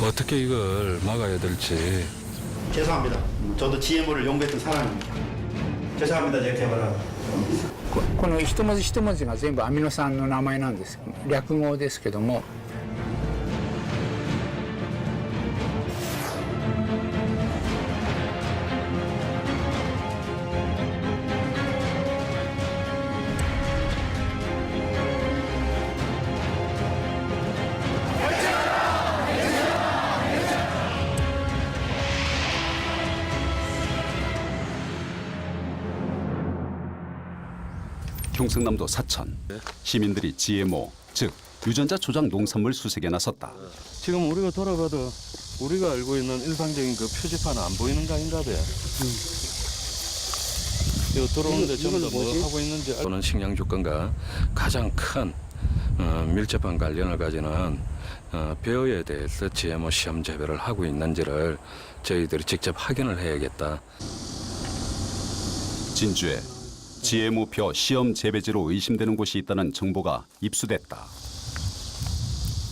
어떻게 이걸 막아야 될지. 죄송합니다. 저도 GMO를 연구했던 사람입니다. 죄송합니다. 제가 개발한. この一文字一文字が全部アミノ酸の名前なんです。略語ですけども。 경상남도 사천 시민들이 GMO 즉 유전자 조작 농산물 수색에 나섰다. 지금 우리가 돌아봐도 우리가 알고 있는 일반적인 그 표지판은 안 보이는 거 아닌가 봐. 이거 들어오는데 전부 다 뭐 하고 있는지 또는 식량주권과 가장 큰 밀접한 관련을 가지는 벼에 대해서 GMO 시험 재배를 하고 있는지를 저희들이 직접 확인을 해야겠다. 진주에 GMO 벼 시험 재배지로 의심되는 곳이 있다는 정보가 입수됐다.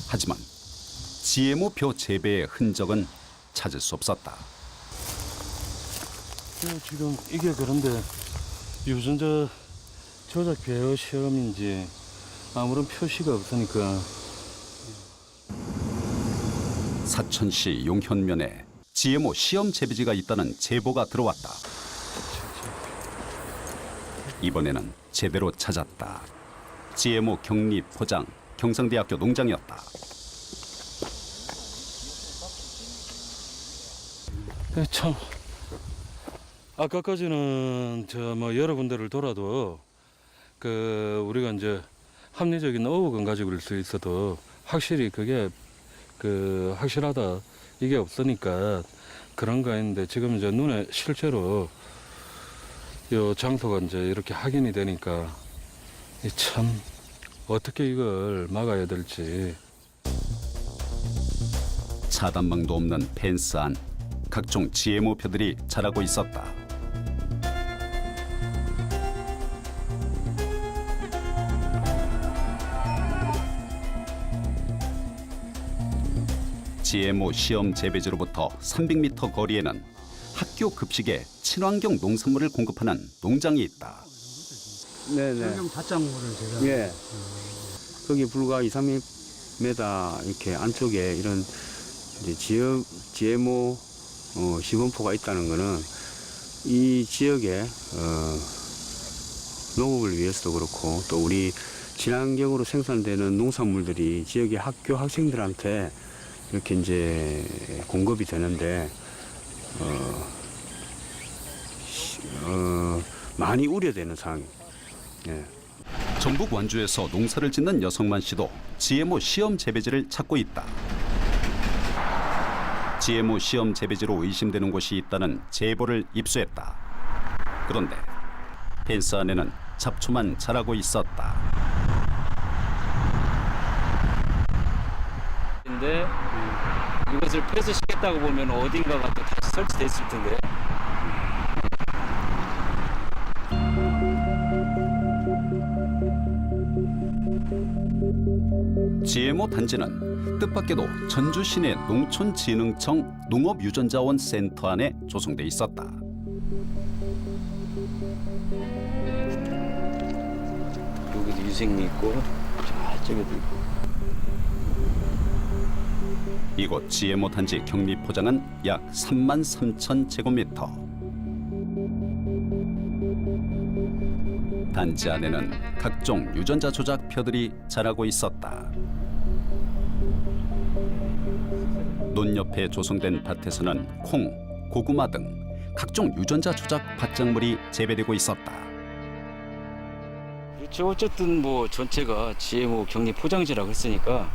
하지만 GMO 벼 재배의 흔적은 찾을 수 없었다. 지금 이게 그런데 유전자 조작 배어 시험인지 아무런 표시가 없으니까. 사천시 용현면에 GMO 시험 재배지가 있다는 제보가 들어왔다. 이번에는 제대로 찾았다. GMO 격리 포장 경상대학교 농장이었다. 참 아까까지는 저 뭐 여러 군데를 돌아도 그 우리가 이제 합리적인 의혹은 가지고 있을 수 있어도 확실히 그게 그 확실하다 이게 없으니까 그런 거 있는데 지금 이제 눈에 실제로 요 장소가 이제 이렇게 확인이 되니까 참 어떻게 이걸 막아야 될지. 차단망도 없는 펜스 안 각종 GMO 벼들이 자라고 있었다. GMO 시험 재배지로부터 300m 거리에는 학교 급식에 친환경 농산물을 공급하는 농장이 있다. 네네. 그럼 닷장물을 제가. 예. 거기 불과 2, 3m 이렇게 안쪽에 이런 이제 지역 GMO 시범포가 있다는 거는 이 지역에 농업을 위해서도 그렇고 또 우리 친환경으로 생산되는 농산물들이 지역의 학교 학생들한테 이렇게 이제 공급이 되는데 많이 우려되는 상황. 예. 전북 완주에서 농사를 짓는 여성만 씨도 GMO 시험 재배지를 찾고 있다. GMO 시험 재배지로 의심되는 곳이 있다는 제보를 입수했다. 그런데 펜스 안에는 잡초만 자라고 있었다. 근데 이것을 폐쇄시켰다고 보면 어딘가가 또 다시 설치돼 있을 텐데. GMO 단지는 뜻밖에도 전주 시내 농촌진흥청 농업유전자원 센터 안에 조성돼 있었다. 여기도 유생리 있고 저쪽에도 있고. 이곳 GMO 단지 격리 포장은 약 33,000제곱미터. 단지 안에는 각종 유전자 조작 벼들이 자라고 있었다. 논 옆에 조성된 밭에서는 콩, 고구마 등 각종 유전자 조작 밭작물이 재배되고 있었다. 그렇죠. 어쨌든 뭐 전체가 GMO 격리 포장지라고 했으니까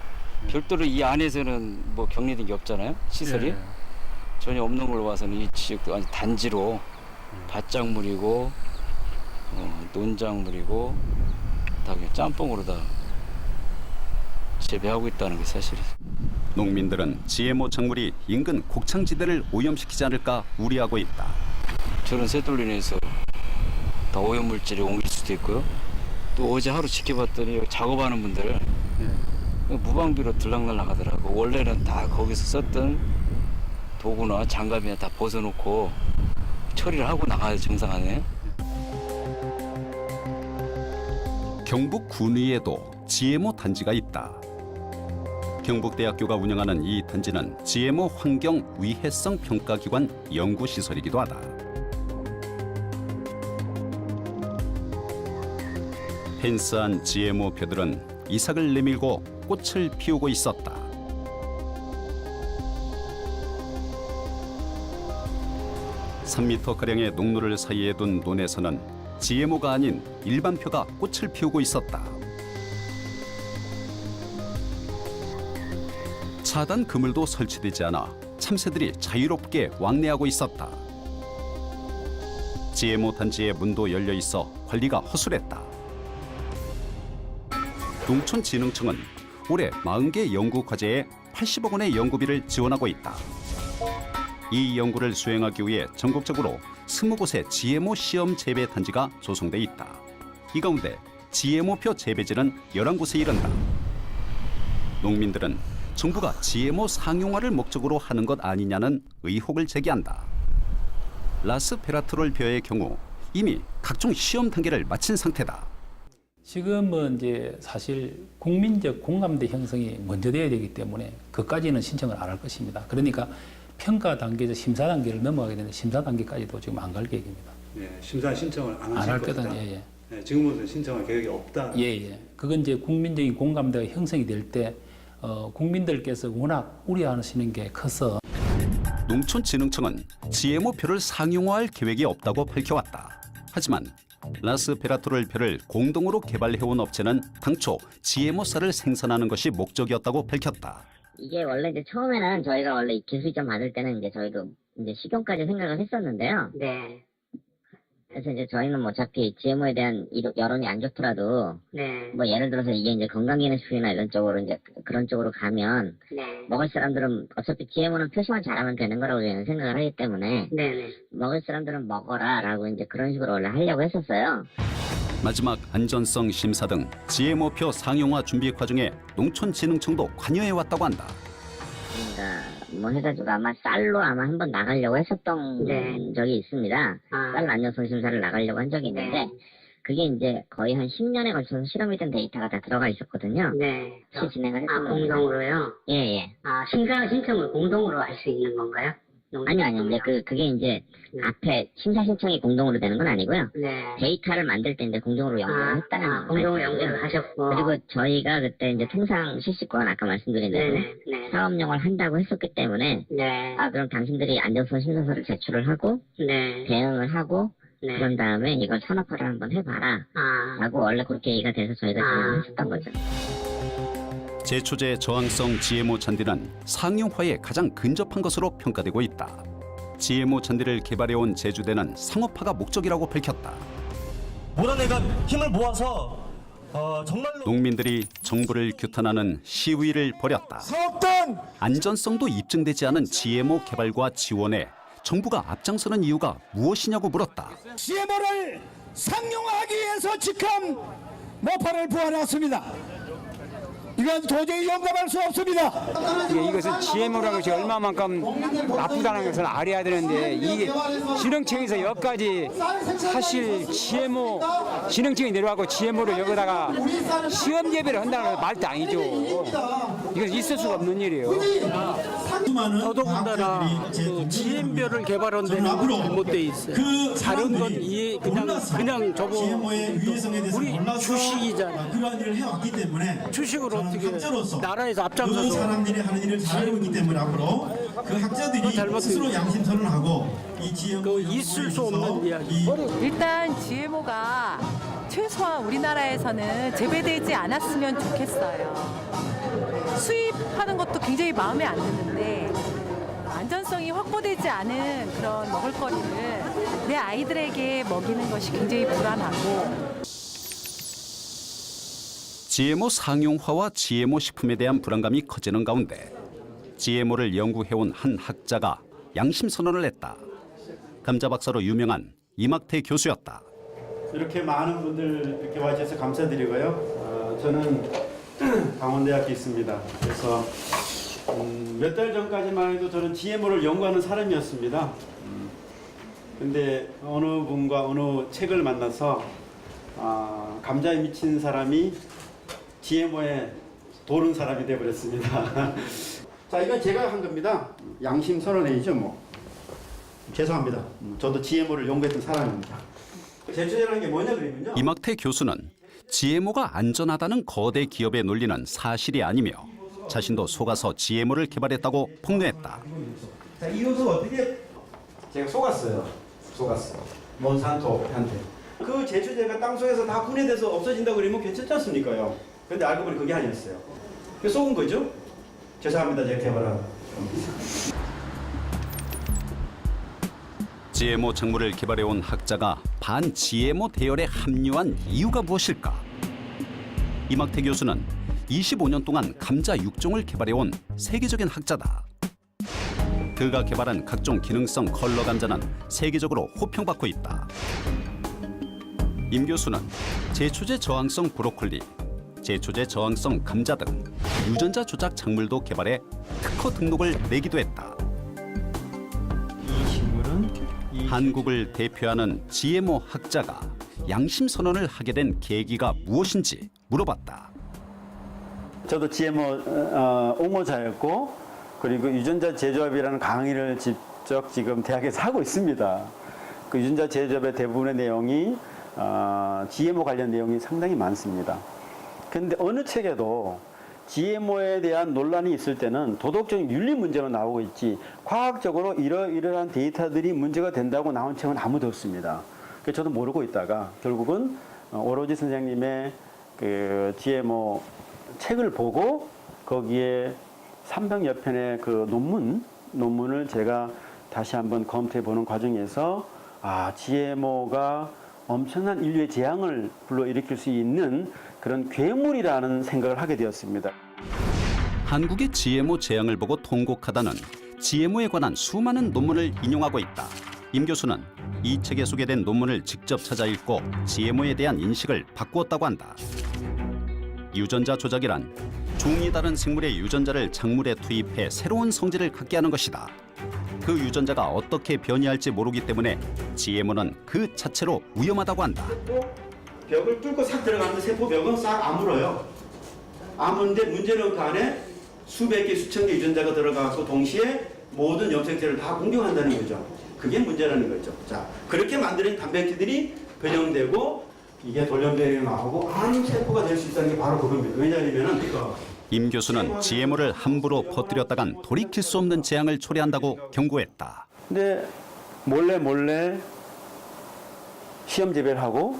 별도로 이 안에서는 뭐 격리된 게 없잖아요. 시설이 예. 전혀 없는 걸로 봐서는 이 지역도 아니 단지로 밭작물이고 논작물이고 다 그냥 짬뽕으로 다 재배하고 있다는 게 사실이죠. 농민들은 GMO 작물이 인근 곡창지대를 오염시키지 않을까 우려하고 있다. 저런 새돌로 인해서 더 오염물질이 옮길 수도 있고요. 또 어제 하루 지켜봤더니 작업하는 분들 무방비로 들락날락 하더라고. 원래는 다 거기서 썼던 도구나 장갑이나 다 벗어놓고 처리를 하고 나가야 정상하네. 경북 군위에도 GMO 단지가 있다. 경북대학교가 운영하는 이 단지는 GMO 환경 위해성 평가기관 연구시설이기도 하다. 펜스한 GMO 벼들은 이삭을 내밀고 꽃을 피우고 있었다. (3m)가량의 농로를 사이에 둔 논에서는 GMO가 아닌 일반 벼가 꽃을 피우고 있었다. 차단 그물도 설치되지 않아 참새들이 자유롭게 왕래하고 있었다. GMO 단지의 문도 열려 있어 관리가 허술했다. 농촌진흥청은 올해 40개 연구 과제에 80억 원의 연구비를 지원하고 있다. 이 연구를 수행하기 위해 전국적으로 20곳의 GMO 시험 재배 단지가 조성돼 있다. 이 가운데 GMO표 재배지는 11곳에 이른다. 농민들은 정부가 GMO 상용화를 목적으로 하는 것 아니냐는 의혹을 제기한다. 라스페라트롤 벼의 경우 이미 각종 시험 단계를 마친 상태다. 지금은 이제 사실 국민적 공감대 형성이 먼저 돼야 되기 때문에 그까지는 신청을 안 할 것입니다. 그러니까 평가 단계에서 심사 단계를 넘어가게 되는데 심사 단계까지도 지금 안 갈 계획입니다. 네, 심사 신청을 안 안 하실 할 것이다. 거다. 예. 네, 지금부터 신청할 계획이 없다. 예. 그건 이제 국민적인 공감대가 형성이 될 때 국민들께서 워낙 우려하시는 게 커서 농촌진흥청은 GMO 벼를 상용화할 계획이 없다고 밝혀왔다. 하지만 라스페라토를 벼를 공동으로 개발해온 업체는 당초 GMO 쌀을 생산하는 것이 목적이었다고 밝혔다. 이게 원래 이제 처음에는 저희가 원래 기술점 받을 때는 이제 저희도 이제 식용까지 생각을 했었는데요. 네. 그래서 이제 저희는 뭐 어차피 GMO에 대한 여론이 안 좋더라도, 네. 뭐 예를 들어서 이게 이제 건강기능식품이나 이런 쪽으로 이제 그런 쪽으로 가면, 네. 먹을 사람들은 어차피 GMO는 표시만 잘하면 되는 거라고 저희는 생각을 하기 때문에, 네. 먹을 사람들은 먹어라라고 이제 그런 식으로 원래 하려고 했었어요. 마지막 안전성 심사 등 GMO표 상용화 준비 과정에 농촌진흥청도 관여해왔다고 한다. 그러니까 뭐 해가지고 아마 쌀로 아마 한번 나가려고 했었던 적이 있습니다. 쌀 안전성 심사를 나가려고 한 적이 있는데 그게 이제 거의 한 10년에 걸쳐서 실험이 된 데이터가 다 들어가 있었거든요. 네. 같이 진행을 했던 겁니다. 공동으로요? 예. 심사 신청을 공동으로 할 수 있는 건가요? 아니요. 이제 그게 이제 앞에 심사 신청이 공동으로 되는 건 아니고요. 네. 데이터를 만들 때 이제 공동으로 연구를 했다는 공동으로 연구를 하셨고. 그리고 저희가 그때 이제 통상 실시권 아까 말씀드린 대로 사업용을 한다고 했었기 때문에 그럼 당신들이 안전성 심사서를 제출을 하고 대응을 하고 그런 다음에 이걸 산업화를 한번 해봐라 라고 원래 그렇게 얘기가 돼서 저희가 진행을 했었던 거죠. 제초제 저항성 GMO 잔디는 상용화에 가장 근접한 것으로 평가되고 있다. GMO 잔디를 개발해온 제주대는 상업화가 목적이라고 밝혔다. 모란내가 힘을 모아서 정말로 농민들이 정부를 규탄하는 시위를 벌였다. 안전성도 입증되지 않은 GMO 개발과 지원에 정부가 앞장서는 이유가 무엇이냐고 물었다. GMO를 상용화하기 위해서 직함 모판을 부어놨습니다. 이건 도저히 용납할 수 없습니다. 이것은 GMO라는 것이 얼마만큼 나쁘다는 것을 알아야 되는데 이게 진흥청에서 여기까지 사실 GMO 진흥청이 내려가고 GMO를 여기다가 시험 예배를 한다는 건 말도 아니죠. 이건 있을 수가 없는 일이에요. 더더군다나 GM별을 개발한 데는 잘못돼 있어요. 다른 건 그냥 저거 우리 주식이잖아요. 그러한 일을 해왔기 때문에 주식을 어떻게 학자로서 나라에서 그 앞장서서 사람들이 하는 일을 잘 알고 있기 때문에 앞으로 그 학자들이 스스로 양심 선언하고 이 GMO 있을 수 없는 이야기. 일단 GMO가 최소한 우리나라에서는 재배되지 않았으면 좋겠어요. 수입하는 것도 굉장히 마음에 안 드는데 안전성이 확보되지 않은 그런 먹을거리를 내 아이들에게 먹이는 것이 굉장히 불안하고 GMO 상용화와 GMO 식품에 대한 불안감이 커지는 가운데 GMO를 연구해온 한 학자가 양심 선언을 했다. 감자 박사로 유명한 이막태 교수였다. 이렇게 많은 분들 이렇게 와주셔서 감사드리고요. 저는 강원대학교에 있습니다. 그래서 몇 달 전까지만 해도 저는 GMO를 연구하는 사람이었습니다. 근데 어느 분과 어느 책을 만나서 감자에 미친 사람이 GMO에 도른 사람이 되어버렸습니다. 자, 이건 제가 한 겁니다. 양심 선언회의죠, 뭐. 죄송합니다. 저도 GMO를 연구했던 사람입니다. 제초제라는 게 뭐냐 그러면요. 이막태 교수는 GMO가 안전하다는 거대 기업의 논리는 사실이 아니며 자신도 속아서 GMO를 개발했다고 폭로했다. 자, 이 요소 어떻게 제가 속았어요. 몬산토한테. 그 제초제가 땅속에서 다 분해돼서 없어진다고 그러면 괜찮지 않습니까요? 근데 알고 보니 그게 아니었어요. 그 속은 거죠? 죄송합니다. 제가 개발한. GMO 작물을 개발해온 학자가 반 GMO 대열에 합류한 이유가 무엇일까? 이막태 교수는 25년 동안 감자 6종을 개발해온 세계적인 학자다. 그가 개발한 각종 기능성 컬러 감자는 세계적으로 호평받고 있다. 임 교수는 제초제 저항성 브로콜리, 제초제 저항성 감자 등 유전자 조작 작물도 개발해 특허 등록을 내기도 했다. 한국을 대표하는 GMO 학자가 양심 선언을 하게 된 계기가 무엇인지 물어봤다. 저도 GMO 옹호자였고 그리고 유전자 제조업이라는 강의를 직접 지금 대학에서 하고 있습니다. 그 유전자 제조업의 대부분의 내용이 GMO 관련 내용이 상당히 많습니다. 그런데 어느 책에도 GMO에 대한 논란이 있을 때는 도덕적인 윤리 문제만 나오고 있지 과학적으로 이러이러한 데이터들이 문제가 된다고 나온 책은 아무도 없습니다. 그래서 저도 모르고 있다가 결국은 오로지 선생님의 그 GMO 책을 보고 거기에 300여 편의 그 논문을 제가 다시 한번 검토해 보는 과정에서 GMO가 엄청난 인류의 재앙을 불러일으킬 수 있는 그런 괴물이라는 생각을 하게 되었습니다. 한국의 GMO 재앙을 보고 통곡하다는 GMO에 관한 수많은 논문을 인용하고 있다. 임 교수는 이 책에 소개된 논문을 직접 찾아 읽고 GMO에 대한 인식을 바꾸었다고 한다. 유전자 조작이란 종이 다른 생물의 유전자를 작물에 투입해 새로운 성질을 갖게 하는 것이다. 그 유전자가 어떻게 변이할지 모르기 때문에 GMO는 그 자체로 위험하다고 한다. 벽을 뚫고 싹 들어가는데 세포벽은 싹 아물어요. 아무는데 문제는 그 안에 수백 개, 수천 개 유전자가 들어가서 동시에 모든 염색체를 다 공격한다는 거죠. 그게 문제라는 거죠. 자, 그렇게 만드는 단백질들이 변형되고 이게 돌연변이가 나오고 암세포가 될 수 있다는 게 바로 그겁니다. 왜냐하면 임 교수는 GMO를 함부로 퍼뜨렸다간 돌이킬 수 없는 재앙을 초래한다고 경고했다. 근데 몰래 시험 재배를 하고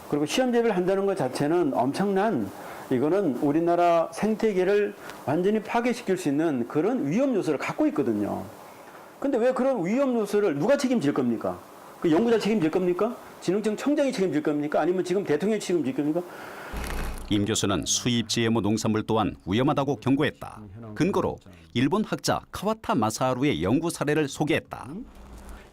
그리고 시험 재배를 한다는 것 자체는 엄청난 이거는 우리나라 생태계를 완전히 파괴시킬 수 있는 그런 위험 요소를 갖고 있거든요. 근데 왜 그런 위험 요소를 누가 책임질 겁니까? 그 연구자 책임질 겁니까? 진흥청 청장이 책임질 겁니까? 아니면 지금 대통령이 책임질 겁니까? 임 교수는 수입 GMO 농산물 또한 위험하다고 경고했다. 근거로 일본 학자 카와타 마사하루의 연구 사례를 소개했다.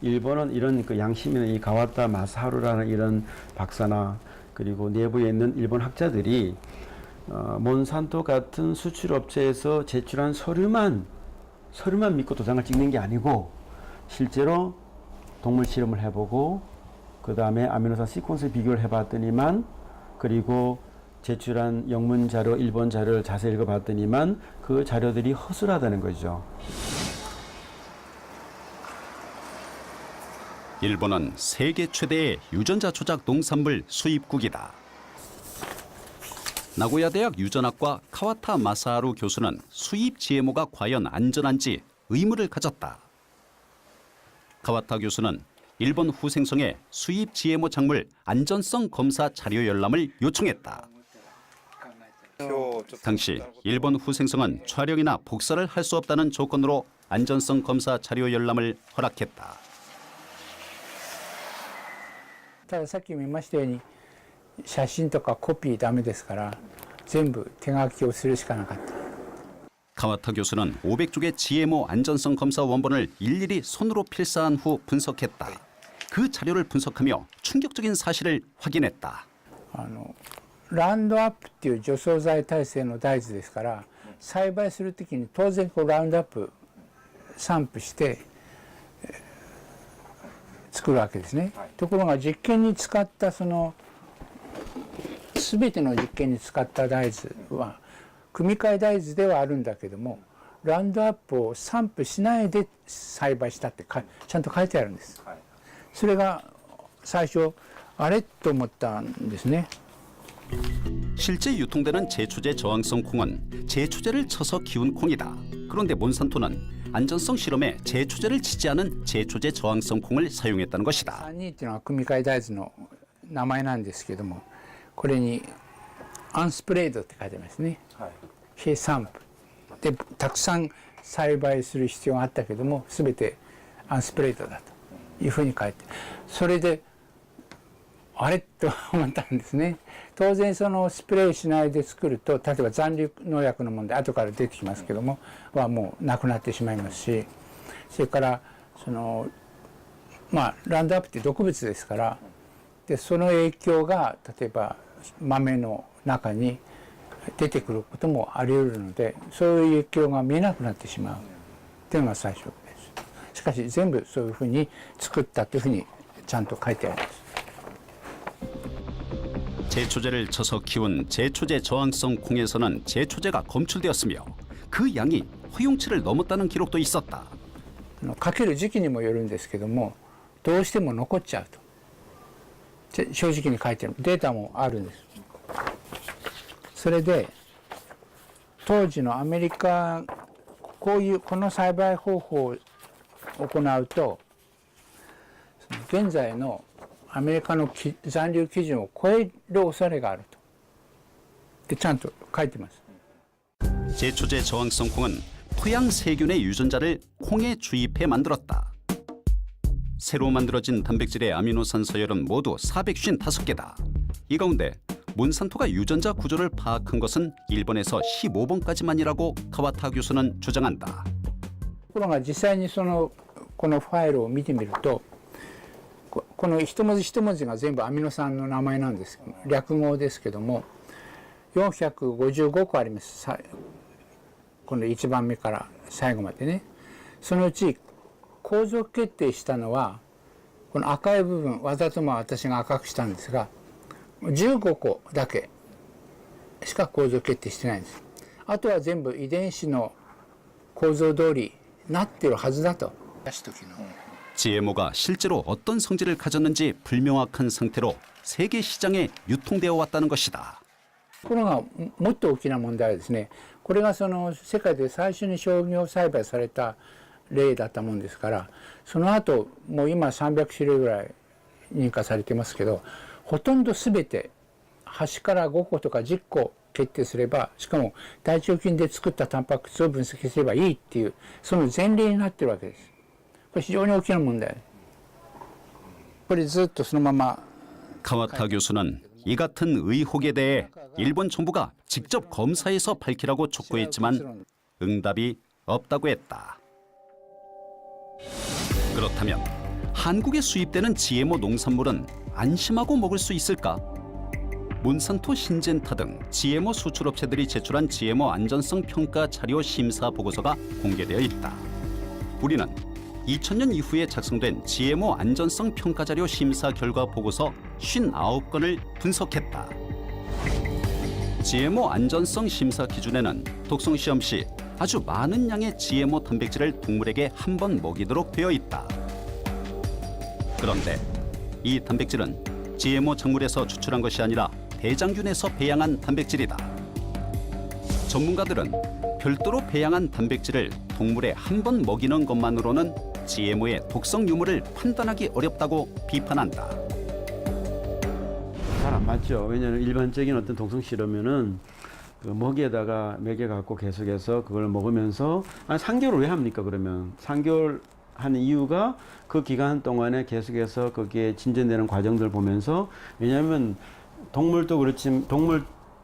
일본은 이런 그 양심이나 이 가와타 마사하루라는 이런 박사나 그리고 내부에 있는 일본 학자들이 몬산토 같은 수출업체에서 제출한 서류만 믿고 도장을 찍는 게 아니고 실제로 동물 실험을 해보고 그 다음에 아미노산 시퀀스 비교를 해봤더니만 그리고 제출한 영문 자료, 일본 자료를 자세히 읽어봤더니만 그 자료들이 허술하다는 거죠. 일본은 세계 최대의 유전자 조작 농산물 수입국이다. 나고야 대학 유전학과 카와타 마사하루 교수는 수입 GMO가 과연 안전한지 의문을 가졌다. 카와타 교수는 일본 후생성에 수입 GMO 작물 안전성 검사 자료 열람을 요청했다. 당시 일본 후생성은 촬영이나 복사를 할 수 없다는 조건으로 안전성 검사 자료 열람을 허락했다. たださっきも言いましたように写真とかコピーダメですから全部手書きをするしかなかった。 카와타 교수는 500쪽의 GMO 안전성 검사 원본을 일일이 손으로 필사한 후 분석했다. 그 자료를 분석하며 충격적인 사실을 확인했다. ランドアップっていう除草剤耐性の大豆ですから、栽培するときに当然こうラウンドアップ散布して作るわけですね。ところが実験に使った全ての実験に使った大豆は組み換え大豆ではあるんだけども、ラウンドアップを散布しないで栽培したってちゃんと書いてあるんです。それが最初あれと思ったんですね。 실제 유통되는 제초제 저항성 콩은 제초제를 쳐서 키운 콩이다. 그런데 몬산토는 안전성 실험에 제초제를 치지 않은 제초제 저항성 콩을 사용했다는 것이다. 32っていうのは組み換え大豆の名前なんですけども、これにアンスプレードって書いてますね。非散布でたくさん栽培する必要があったけども、全てアンスプレードだというふうに書いて、それであれと思ったんですね。当然そのスプレーしないで作ると、例えば残留農薬の問題後から出てきますけどもはもうなくなってしまいますし、それからラウンドアップって毒物ですから、でその影響が例えば豆の中に出てくることもあり得るので、そういう影響が見えなくなってしまうというのが最初です。しかし全部そういうふうに作ったというふうにちゃんと書いてあります。 제초제를 쳐서 키운 제초제 저항성 콩에서는 제초제가 검출되었으며 그 양이 허용치를 넘었다는 기록도 있었다. かける時期にもよるんですけども、どうしても残っちゃうと正直に書いてあるデータもあるんです。それで当時のアメリカこの栽培方法を行うと、現在のアメリカの残留基準を超える恐れがあるとでちゃんと書いてます。 제초제 저항성 콩은 토양 세균의 유전자를 콩에 주입해 만들었다. 새로 만들어진 단백질의 아미노산 서열은 모두 455개다. 이 가운데 몬산토가 유전자 구조를 파악한 것은 1번에서 15번까지만이라고 카와타 교수는 주장한다. ところが実際にこのファイルを見てみると、この一文字一文字が全部アミノ酸の名前なんです。略語ですけども455個あります。この1番目から最後までね。そのうち構造決定したのはこの赤い部分、わざと私が赤くしたんですが15個だけしか構造決定してないんです。あとは全部遺伝子の構造通りなってるはずだと。 GMO가 실제로 어떤 성질을 가졌는지 불명확한 상태로 세계 시장에 유통되어 왔다는 것이다. ところがもっと大きな問題はですね、これが世界で最初に商業栽培された例だったもんですから、その後もう今300種類ぐらい認可されてますけど、ほとんど全て8から5個とか10個決定すれば、しかも大腸菌で作ったタンパク質を分析すればいいっていうその前例になってるわけです。これ非常に大きな問題。これずっとそのまま。 카와타 교수는 이 같은 의혹에 대해 일본 정부가 직접 검사해서 밝히라고 촉구했지만 응답이 없다고 했다. 그렇다면 한국에 수입되는 GMO 농산물은 안심하고 먹을 수 있을까? 몬산토, 신젠타 등 GMO 수출업체들이 제출한 GMO 안전성 평가 자료 심사 보고서가 공개되어 있다. 우리는 2000년 이후에 작성된 GMO 안전성 평가 자료 심사 결과 보고서 59건을 분석했다. GMO 안전성 심사 기준에는 독성 시험 시 아주 많은 양의 GMO 단백질을 동물에게 한 번 먹이도록 되어 있다. 그런데 이 단백질은 GMO 작물에서 추출한 것이 아니라 대장균에서 배양한 단백질이다. 전문가들은 별도로 배양한 단백질을 동물에 한 번 먹이는 것만으로는 GMO의 독성 유무를 판단하기 어렵다고 비판한다. 잘 안 맞죠. 왜냐하면 일반적인 어떤 독성 실험에는 그 먹이에다가 먹여갖고 계속해서 그걸 먹으면서 3개월 왜 합니까? 그러면 3개월 하는 이유가 그 기간 동안에 계속해서 거기에 진전되는 과정들 보면서, 왜냐하면 동물도 그렇지만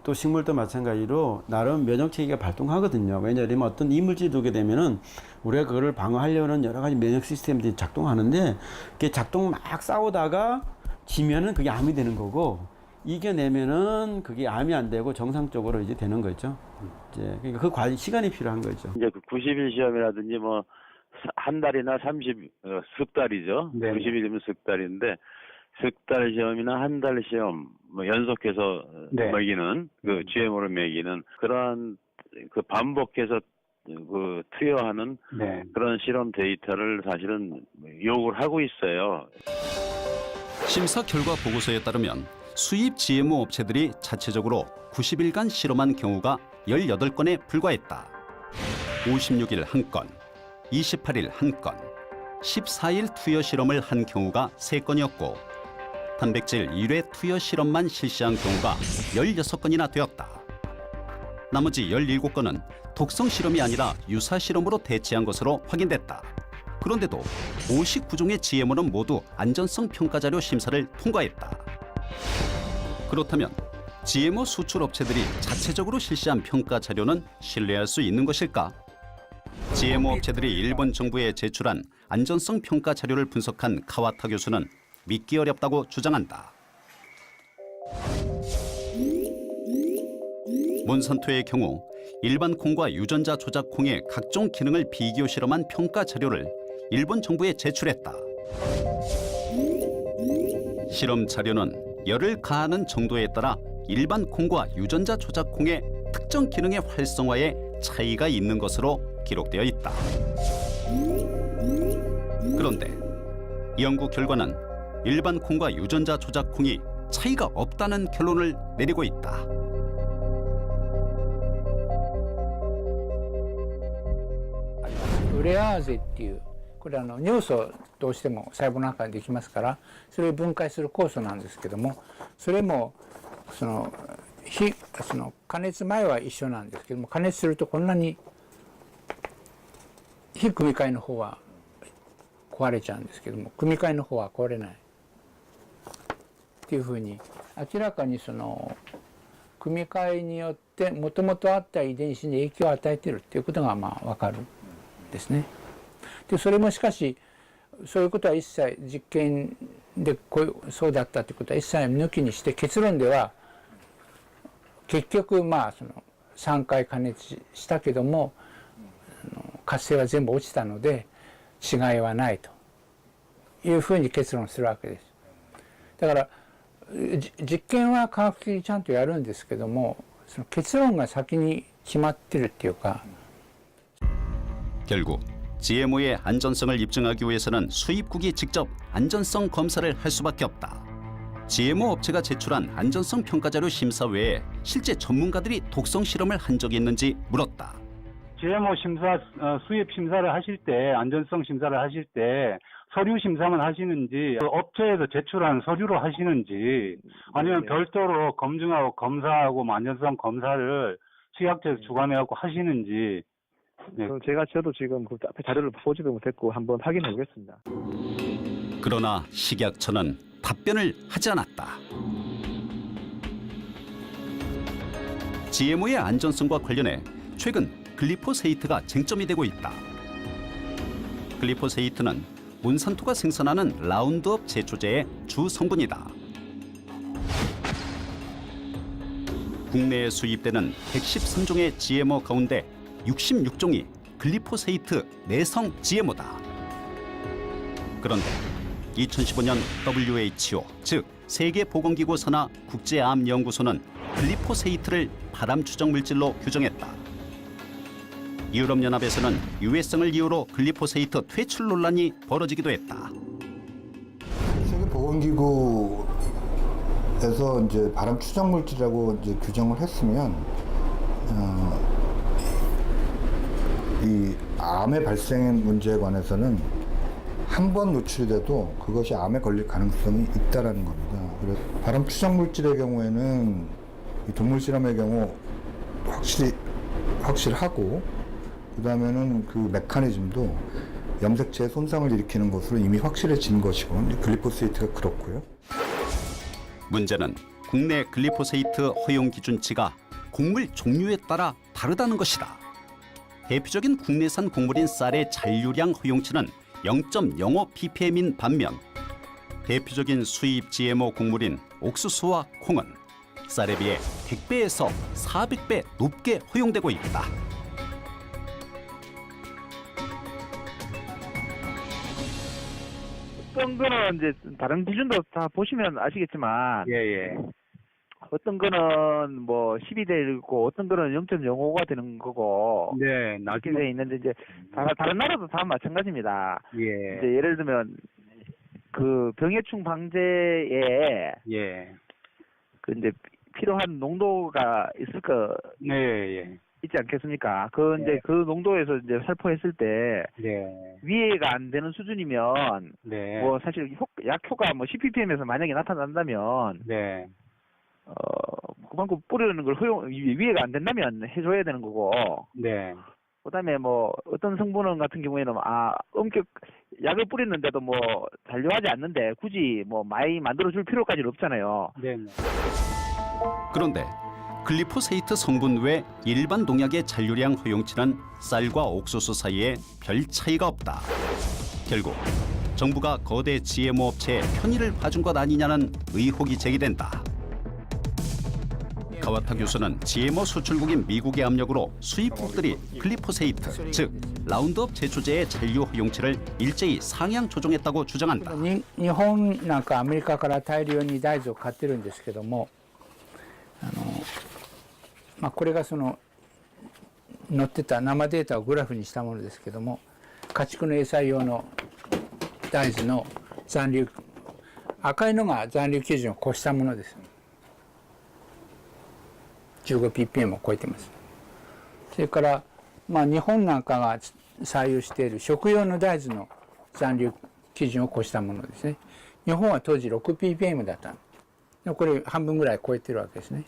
또 식물도 마찬가지로 나름 면역 체계가 발동하거든요. 왜냐하면 어떤 이물질이 오게 되면은 우리가 그거를 방어하려는 여러 가지 면역 시스템들이 작동하는데, 그게 작동 막 싸우다가 지면은 그게 암이 되는 거고, 이겨내면은 그게 암이 안 되고 정상적으로 이제 되는 거죠. 이제 그러니까 그 시간이 필요한 거죠. 이제 그 90일 시험이라든지 뭐 한 달이나 석 달이죠. 네. 90일이면 석 달인데 석 달 시험이나 한 달 시험 뭐 연속해서 네. 매기는 그 GMO를 매기는 그러한 그 반복해서 그 투여하는 네. 그런 실험 데이터를 사실은 요구를 하고 있어요. 심사 결과 보고서에 따르면 수입 GMO 업체들이 자체적으로 90일간 실험한 경우가 18건에 불과했다. 56일 1건, 28일 1건, 14일 투여 실험을 한 경우가 3건이었고 단백질 1회 투여 실험만 실시한 경우가 16건이나 되었다. 나머지 17건은 독성 실험이 아니라 유사 실험으로 대체한 것으로 확인됐다. 그런데도 59종의 GMO는 모두 안전성 평가 자료 심사를 통과했다. 그렇다면 GMO 수출 업체들이 자체적으로 실시한 평가 자료는 신뢰할 수 있는 것일까? GMO 업체들이 일본 정부에 제출한 안전성 평가 자료를 분석한 카와타 교수는 믿기 어렵다고 주장한다. 몬산토의 경우 일반 콩과 유전자 조작 콩의 각종 기능을 비교 실험한 평가 자료를 일본 정부에 제출했다. 실험 자료는 열을 가하는 정도에 따라 일반 콩과 유전자 조작 콩의 특정 기능의 활성화에 차이가 있는 것으로 기록되어 있다. 그런데 연구 결과는 일반 콩과 유전자 조작 콩이 차이가 없다는 결론을 내리고 있다. ウレアーゼっていうこれ尿素どうしても細胞の中にできますからそれを分解する酵素なんですけどもそれも加熱前は一緒なんですけども加熱するとこんなに非組み換えの方は壊れちゃうんですけども組み換えの方は壊れないっていうふうに明らかに組み換えによってもともとあった遺伝子に影響を与えているっていうことが分かるんですね。でそれもしかしそういうことは一切実験でそうだったということは一切抜きにして結論では結局3回加熱したけども活性は全部落ちたので違いはないというふうに結論するわけです。だから実験は科学的にちゃんとやるんですけどもその結論が先に決まってるっていうか 결국 GMO의 안전성을 입증하기 위해서는 수입국이 직접 안전성 검사를 할 수밖에 없다. GMO 업체가 제출한 안전성 평가자료 심사 외에 실제 전문가들이 독성 실험을 한 적이 있는지 물었다. GMO 심사, 수입 심사를 하실 때, 안전성 심사를 하실 때 서류 심사만 하시는지, 업체에서 제출한 서류로 하시는지, 아니면 별도로 검증하고 검사하고 안전성 검사를 식약처에서 주관해갖고 하시는지. 네. 저도 지금 그 앞에 자료를 보지도 못했고 한번 확인해 보겠습니다. 그러나 식약처는 답변을 하지 않았다. GMO의 안전성과 관련해 최근 글리포세이트가 쟁점이 되고 있다. 글리포세이트는 몬산토가 생산하는 라운드업 제초제의 주 성분이다. 국내에 수입되는 113종의 GMO 가운데 66종이 글리포세이트 내성 GMO다. 그런데 2015년 WHO, 즉 세계보건기구 산하 국제암연구소는 글리포세이트를 발암 추정 물질로 규정했다. 유럽연합에서는 유해성을 이유로 글리포세이트 퇴출 논란이 벌어지기도 했다. 세계보건기구에서 이제 발암 추정 물질이라고 이제 규정을 했으면 이 암의 발생 문제에 관해서는 한 번 노출이 돼도 그것이 암에 걸릴 가능성이 있다라는 겁니다. 그래서 발암 추정 물질의 경우에는 이 동물 실험의 경우 확실하고 그다음에는 그 메커니즘도 염색체에 손상을 일으키는 것으로 이미 확실해진 것이고 글리포세이트가 그렇고요. 문제는 국내 글리포세이트 허용 기준치가 곡물 종류에 따라 다르다는 것이다. 대표적인 국내산 곡물인 쌀의 잔류량 허용치는 0.05 ppm인 반면 대표적인 수입 GMO 곡물인 옥수수와 콩은 쌀에 비해 100배에서 400배 높게 허용되고 있다. 어떤 거는 이제 다른 기준도 다 보시면 아시겠지만 어떤 거는 뭐 12대 1고 어떤 거는 0.05가 되는 거고 네, 이렇게 돼 있는데 이제 다른 나라도 다 마찬가지입니다. 이제 예를 들면 그 병해충 방제에 그 이제 필요한 농도가 있을 거 있지 않겠습니까? 그 이제 그 농도에서 이제 살포했을 때 위해가 안 되는 수준이면 뭐 사실 약효가 뭐 10ppm에서 만약에 나타난다면 그만큼 뿌리는 걸 위해가 안 된다면 해줘야 되는 거고. 그다음에 뭐 어떤 성분은 같은 경우에는 엄격 약을 뿌렸는데도 뭐 잔류하지 않는데 굳이 뭐 많이 만들어줄 필요까지는 없잖아요. 그런데 글리포세이트 성분 외 일반 농약의 잔류량 허용치는 쌀과 옥수수 사이에 별 차이가 없다. 결국 정부가 거대 GMO 업체에 편의를 봐준 것 아니냐는 의혹이 제기된다. 가와타 교수는 GMO 수출국인 미국의 압력으로 수입국들이 글리포세이트, 즉 라운드업 제초제의 잔류 허용치를 일제히 상향 조정했다고 주장한다. 日本なんかアメリカから大量に大豆を買ってるんですけども、これがその載ってた生データをグラフにしたものですけども、家畜の餌用の大豆の残留、赤いのが残留基準を越したものです。15ppm を超えてます。それから、日本なんかが採用している食用の大豆の残留基準を越したものですね。日本は当時 6ppm だった。これ半分ぐらい超えてるわけですね。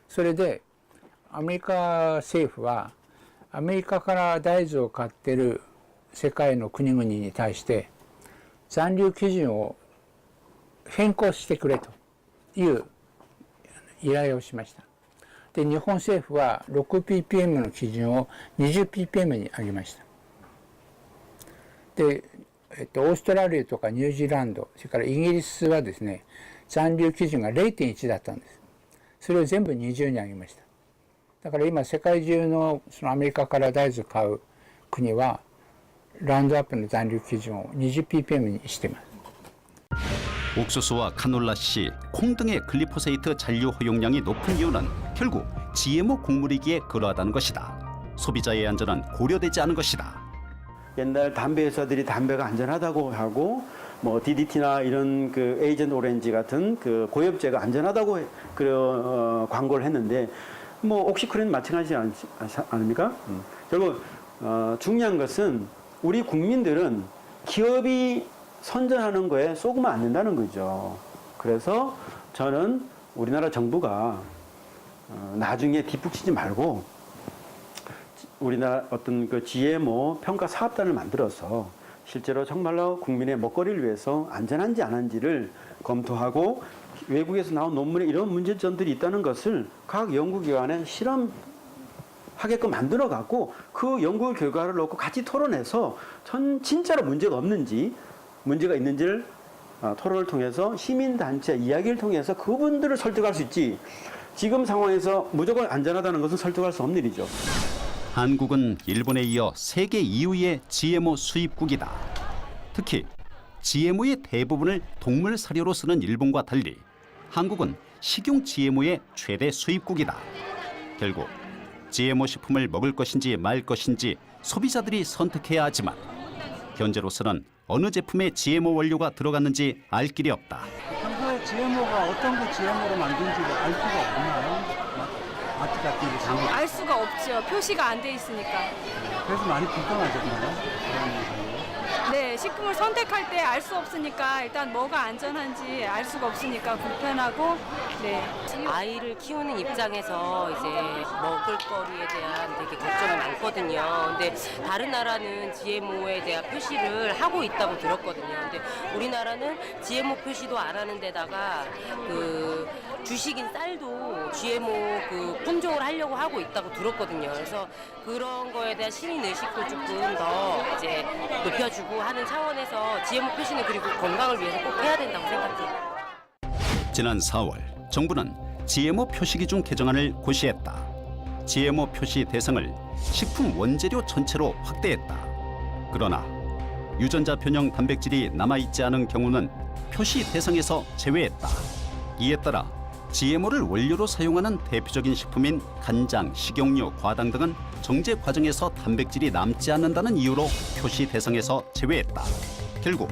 それでアメリカ政府はアメリカから大豆を買ってる世界の国々に対して残留基準を変更してくれという依頼をしました。で、日本政府は 6ppm の基準を 20ppm に上げました。で、オーストラリアとかニュージーランド、それからイギリスはですね、残留基準が 0.1 だったんです。それを全部20に上げました。だから今世界中のそのアメリカから大豆を買う国はラウンドアップの残留基準を 20ppm にしています。 옥수수와 카놀라씨, 콩 등의 글리포세이트 잔류 허용량이 높은 이유는 결국 GMO 곡물이기에 그러하다는 것이다. 소비자의 안전은 고려되지 않은 것이다. 옛날 담배 회사들이 담배가 안전하다고 하고 뭐 DDT나 이런 그 에이전트 오렌지 같은 그 고엽제가 안전하다고 광고를 했는데 뭐 옥시크린 마찬가지지 않습니까? 결국 중요한 것은 우리 국민들은 기업이 선전하는 거에 속으면 안 된다는 거죠. 그래서 저는 우리나라 정부가 나중에 뒷북치지 말고 우리나라 어떤 그 GMO 평가 사업단을 만들어서 실제로 정말로 국민의 먹거리를 위해서 안전한지 안 한지를 검토하고 외국에서 나온 논문에 이런 문제점들이 있다는 것을 각 연구기관에 실험하게끔 만들어 갖고 그 연구 결과를 놓고 같이 토론해서 진짜로 문제가 없는지 문제가 있는지를 토론을 통해서 시민단체 이야기를 통해서 그분들을 설득할 수 있지 지금 상황에서 무조건 안전하다는 것은 설득할 수 없는 일이죠. 한국은 일본에 이어 세계 2위의 GMO 수입국이다. 특히 GMO의 대부분을 동물 사료로 쓰는 일본과 달리 한국은 식용 GMO의 최대 수입국이다. 결국 GMO 식품을 먹을 것인지 말 것인지 소비자들이 선택해야 하지만 현재로서는 어느 제품에 GMO 원료가 들어갔는지 알 길이 없다. 평소에 GMO가 어떤 거 GMO로 만든지를 알 수가 없나요? 마트 같은 게 장애. 알 수가 없죠. 표시가 안 돼 있으니까. 그래서 많이 불편하셨나요? 네, 식품을 선택할 때 알 수 없으니까 일단 뭐가 안전한지 알 수가 없으니까 불편하고 네. 아이를 키우는 입장에서 이제 먹을 거리에 대한 되게 걱정이 많거든요. 근데 다른 나라는 GMO에 대한 표시를 하고 있다고 들었거든요. 근데 우리나라는 GMO 표시도 안 하는 데다가 그 주식인 쌀도 GMO 그 품종을 하려고 하고 있다고 들었거든요. 그래서 그런 거에 대한 시민 의식도 조금 더 이제 높여주고 하는 차원에서 GMO 표시는 그리고 건강을 위해서 꼭 해야 된다고 생각해요. 지난 4월 정부는 GMO 표시 기준 개정안을 고시했다. GMO 표시 대상을 식품 원재료 전체로 확대했다. 그러나 유전자 변형 단백질이 남아있지 않은 경우는 표시 대상에서 제외했다. 이에 따라 GMO를 원료로 사용하는 대표적인 식품인 간장, 식용유, 과당 등은 정제 과정에서 단백질이 남지 않는다는 이유로 표시 대상에서 제외했다. 결국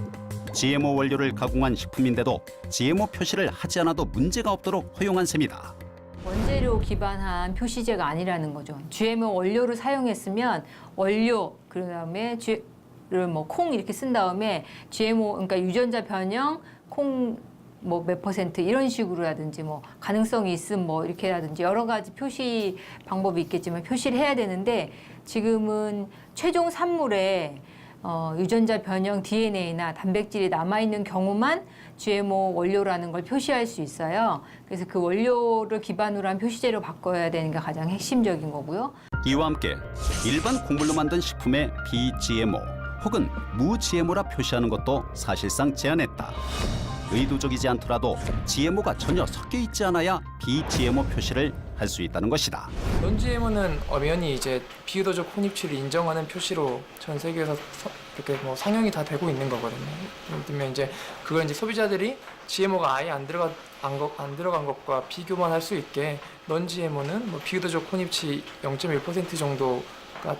GMO 원료를 가공한 식품인데도 GMO 표시를 하지 않아도 문제가 없도록 허용한 셈이다. 원재료 기반한 표시제가 아니라는 거죠. GMO 원료를 사용했으면 원료 그다음에 콩 이렇게 쓴 다음에 GMO 그러니까 유전자 변형 콩 뭐 몇 퍼센트 이런 식으로라든지 뭐 가능성이 있음 뭐 이렇게라든지 여러 가지 표시 방법이 있겠지만 표시를 해야 되는데 지금은 최종 산물에 유전자 변형 DNA나 단백질이 남아있는 경우만 GMO 원료라는 걸 표시할 수 있어요. 그래서 그 원료를 기반으로 한 표시제로 바꿔야 되는 게 가장 핵심적인 거고요. 이와 함께 일반 곡물로 만든 식품에 비GMO 혹은 무GMO라 표시하는 것도 사실상 제한했다. 의도적이지 않더라도 GMO가 전혀 섞여 있지 않아야 비GMO 표시를 할 수 있다는 것이다. 논GMO는 엄연히 이제 비의도적 혼입치를 인정하는 표시로 전 세계에서 이렇게 뭐 상용이 다 되고 있는 거거든요. 예를 들면 이제 그걸 이제 소비자들이 GMO가 아예 안 들어간 것과 비교만 할 수 있게 논GMO는 뭐 비의도적 혼입치 0.1% 정도가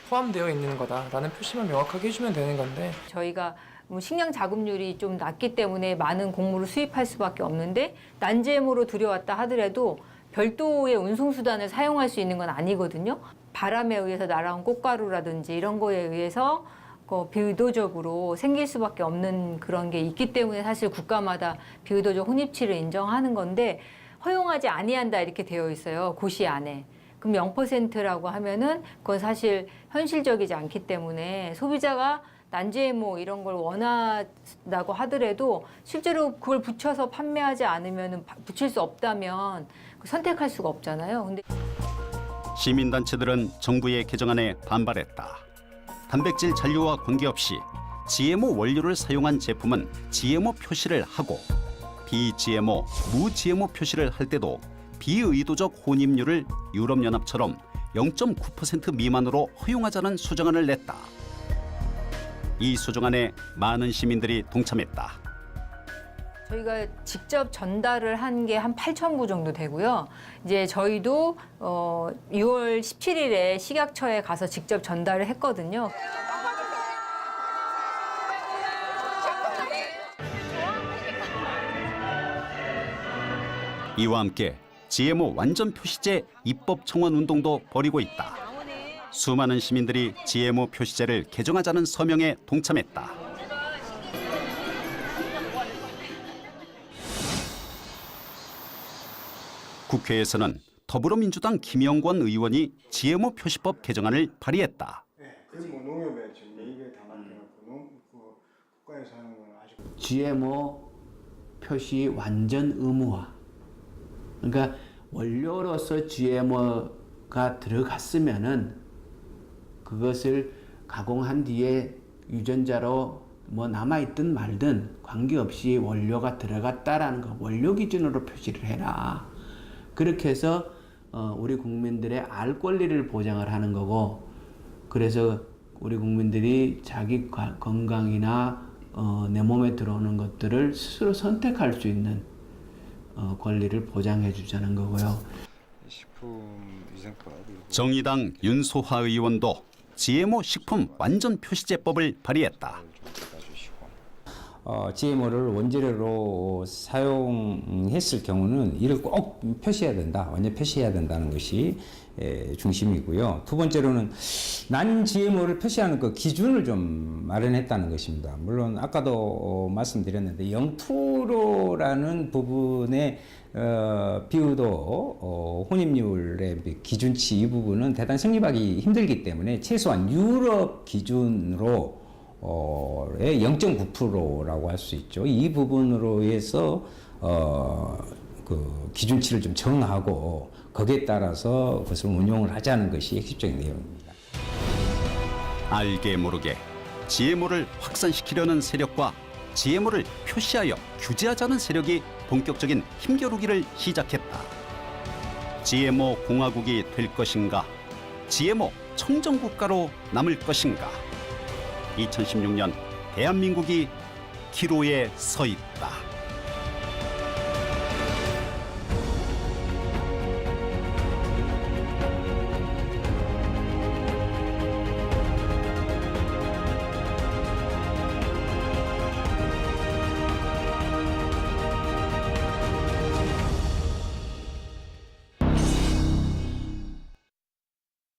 포함되어 있는 거다라는 표시만 명확하게 해주면 되는 건데 저희가 식량 자급률이 좀 낮기 때문에 많은 곡물을 수입할 수밖에 없는데 난GMO로 들여왔다 하더라도 별도의 운송수단을 사용할 수 있는 건 아니거든요. 바람에 의해서 날아온 꽃가루라든지 이런 거에 의해서 비의도적으로 생길 수밖에 없는 그런 게 있기 때문에 사실 국가마다 비의도적 혼입치를 인정하는 건데 허용하지 아니한다 이렇게 되어 있어요. 고시 안에. 그럼 0%라고 하면은 그건 사실 현실적이지 않기 때문에 소비자가 난GMO 이런 걸 원한다고 하더라도 실제로 그걸 붙여서 판매하지 않으면 붙일 수 없다면 선택할 수가 없잖아요. 근데 시민단체들은 정부의 개정안에 반발했다. 단백질 잔류와 관계없이 GMO 원료를 사용한 제품은 GMO 표시를 하고 비GMO, 무GMO 표시를 할 때도 비의도적 혼입률을 유럽연합처럼 0.9% 미만으로 허용하자는 수정안을 냈다. 이 수정안에 많은 시민들이 동참했다. 저희가 직접 전달을 한 게 한 8,000부 정도 되고요. 이제 저희도 6월 17일에 식약처에 가서 직접 전달을 했거든요. 이와 함께 GMO 완전 표시제 입법 청원 운동도 벌이고 있다. 수많은 시민들이 GMO 표시제를 개정하자는 서명에 동참했다. 국회에서는 더불어민주당 김영권 의원이 GMO 표시법 개정안을 발의했다. 농협에 지금 이게 다 만들어놓고 국가에서 하는 건 아직 GMO 표시 완전 의무화. 그러니까 원료로서 GMO가 들어갔으면은 그것을 가공한 뒤에 유전자로 뭐 남아있든 말든 관계없이 원료가 들어갔다라는 거 원료 기준으로 표시를 해라. 그렇게 해서 우리 국민들의 알 권리를 보장을 하는 거고 그래서 우리 국민들이 자기 건강이나 내 몸에 들어오는 것들을 스스로 선택할 수 있는 권리를 보장해 주자는 거고요. 정의당 윤소화 의원도 GMO 식품 완전 표시제법을 발의했다. GMO를 원재료로 사용했을 경우는 이를 꼭 표시해야 된다. 완전 표시해야 된다는 것이 중심이고요. 두 번째로는 난 GMO를 표시하는 그 기준을 좀 마련했다는 것입니다. 물론 아까도 말씀드렸는데 0%라는 부분의 비의도 혼입률의 기준치 이 부분은 대단히 성립하기 힘들기 때문에 최소한 유럽 기준으로 0.9%라고 할 수 있죠. 이 부분으로 해서 그 기준치를 좀 정하고 거기에 따라서 그것을 운용을 하자는 것이 핵심적인 내용입니다. 알게 모르게 GMO를 확산시키려는 세력과 GMO를 표시하여 규제하자는 세력이 본격적인 힘겨루기를 시작했다. GMO 공화국이 될 것인가? GMO 청정국가로 남을 것인가? 2016년 대한민국이 기로에 서 있다.